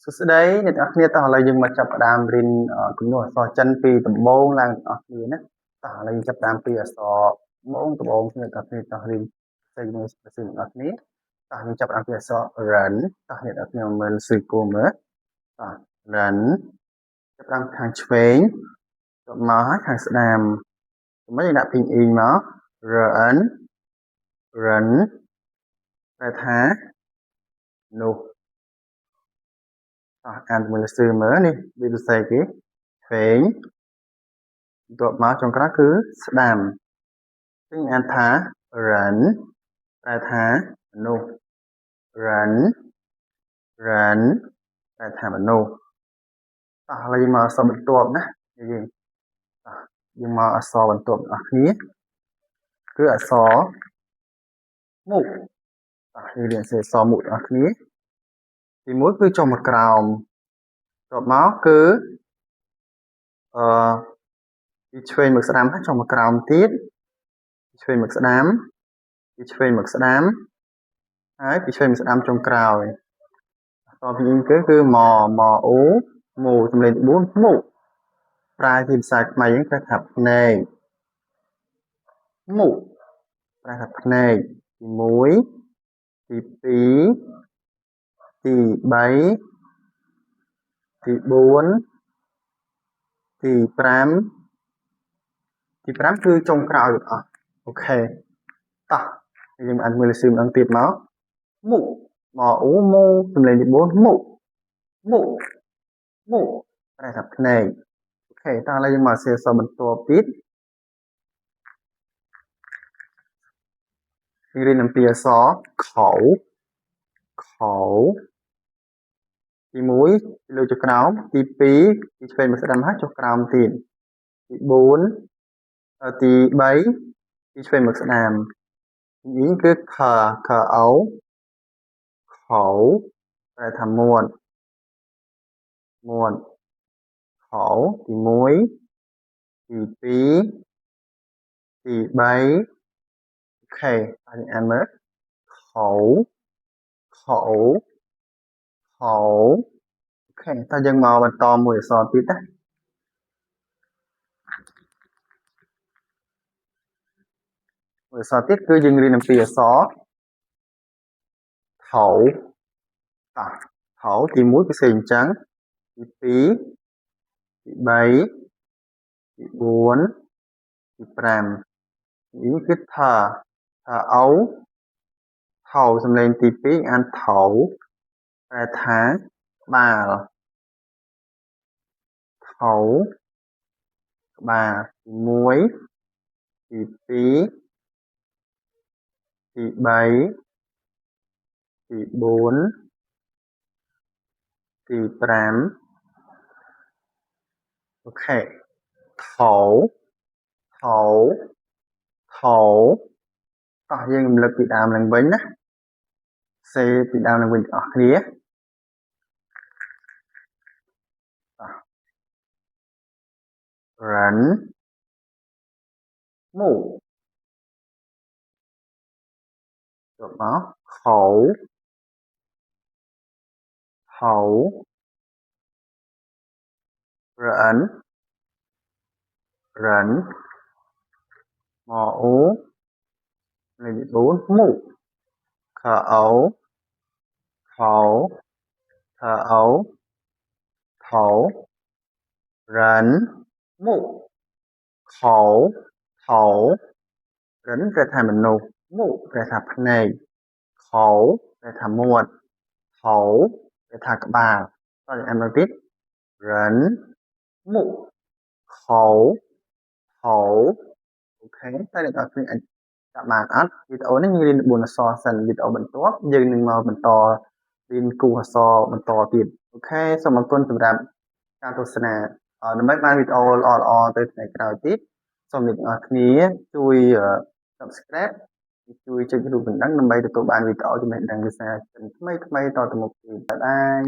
សួស្តីអ្នកទាំងអស់គ្នាតោះឥឡូវយើងមកចាប់ផ្ដើមរៀនគំនូរអក្សរចិនពីដំបូងឡើងទាំងអស់គ្នាណាតោះឥឡូវយើងចាប់ផ្ដើមពីអក្សរដំបូងគ្នាទាំងអស់គ្នាតោះរៀនផ្សេងមួយផ្សេងទាំងអស់គ្នាតោះយើងចាប់ផ្ដើមពីអក្សររិនតោះអ្នកទាំងអស់គ្នាមើលសៀវគួរមើលតោះរិនចាប់ផ្ដើមខាងឆ្វេងទៅមកហើយខាងស្ដាំមិនយើងដាក់ពីងអ៊ីងមករិនតែថានោះអានមើលសៀវមើលនេះវាសរសេរគេឆ្វេងបន្ទាប់មកចុងក្រោយគឺស្ដាំអញ្ចឹងអានថារិនតែថាមនុស្សរិនតែថាមនុស្សតោះឥឡូវយើងមកអក្សរបន្ទាប់ណាយើងមកអក្សរបន្ទាប់របស់គ្នាគឺអក្សរមុខតោះយើងរៀនអក្សរមុខរបស់គ្នាទី1គឺចុះមកក្រោមបន្ទាប់មកគឺពីឆ្វេងមកស្ដាំចុះមកក្រោមទៀតពីឆ្វេងមកស្ដាំពីឆ្វេងមកស្ដាំហើយពីឆ្វេងមកស្ដាំចុងក្រោយអក្សរពីនេះគឺមអូមូសំឡេង4មុខប្រើជាភាសាខ្មែរយើងគេថាភ្នែកមុខប្រើថាភ្នែកទី1ទី2ទី3ទី4ទី5គឺចុងក្រោយអស់អូខេតោះយើងអានមើលសៀវម្ដងទៀតមកមុខមអូមូសំឡេងទី4មុខប្រែថាភ្នែកអូខេតោះឥឡូវយើងមកសៀវសបន្ទាប់ទៀតយើងរៀនអំពីអក្សរខទី1លើចុះក្រោមទី2ពីឆ្វេងមកស្ដាំហើយចុះក្រោមទៀតទី4ទី3ពីឆ្វេងមកស្ដាំនេះគឺខអូខោប្រែថាមាត់ខោទី1ទី2ទី3អូខេហើយអានមើលខោអូខេតើយើងមកបន្តមួយអក្សរទៀតណាមួយអក្សរទៀតគឺយើងរៀនអំពីអក្សរថោទី1គឺសេអញ្ចឹងទី2ទី3ទី4ទី5នេះគឺថាអូថោសំឡេងទី2អានថោតែថាក្បាលថោក្បាលទី1ទី2ទី3ទី4ទី5អូខេថោតោះយើងរំលឹកពីដើមឡើងវិញណាសេពីដើមឡើងវិញទាំងអស់គ្នារិនមូចុះមកខោរិនមអូលេខ4មុខខអូខោអូថោរិនមុខខោរិនប្រែថាមនុស្សមុខប្រែថាភ្នែកខោប្រែថាមាត់ថោប្រែថាក្បាលតោះអានមកទៀតរិនមុខខោអូខេតើអ្នកនរគ្នាអាចតាមបានអត់វីដេអូនេះយើងរៀន4អក្សរសិនវីដេអូបន្ទាប់យើងនឹងមកបន្តរៀនគូអក្សរបន្តទៀតអូខេសូមអរគុណសម្រាប់ការទស្សនាដើម្បីបានវីដេអូល្អៗទៅថ្ងៃក្រោយទៀតសូមអ្នកនរគ្នាជួយ Subscribe ជួយចុចរូបបណ្ដឹងដើម្បីទទួលបានវីដេអូចំណេះដឹងភាសាចិនថ្មីៗតទៅមុខទៀតបាយបាយ